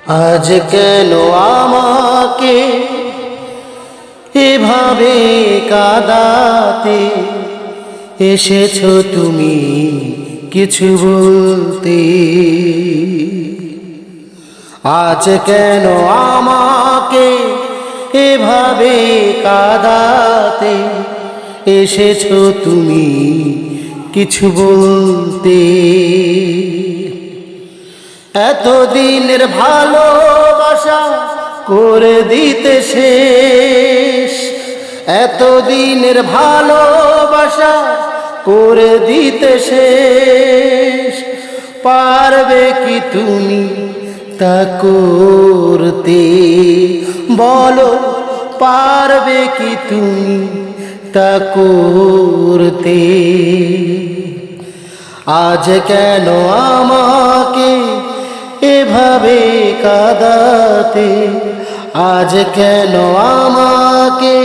আজ কেন আমাকে এভাবে কাঁদাতে এসেছো তুমি কিছু বলতে? আজ কেন আমাকে এভাবে কাঁদাতে এসেছো তুমি কিছু বলতে? এতদিনের ভালোবাসা করে দিতে শেষ, এতদিনের ভালোবাসা করে দিতে শেষ। পারবে কি তুমি তা করতে? বলো পারবে কি তুমি তা করতে? আজ কেন আমাকে এভাবে কাঁদাতে? আজ কেন আমাকে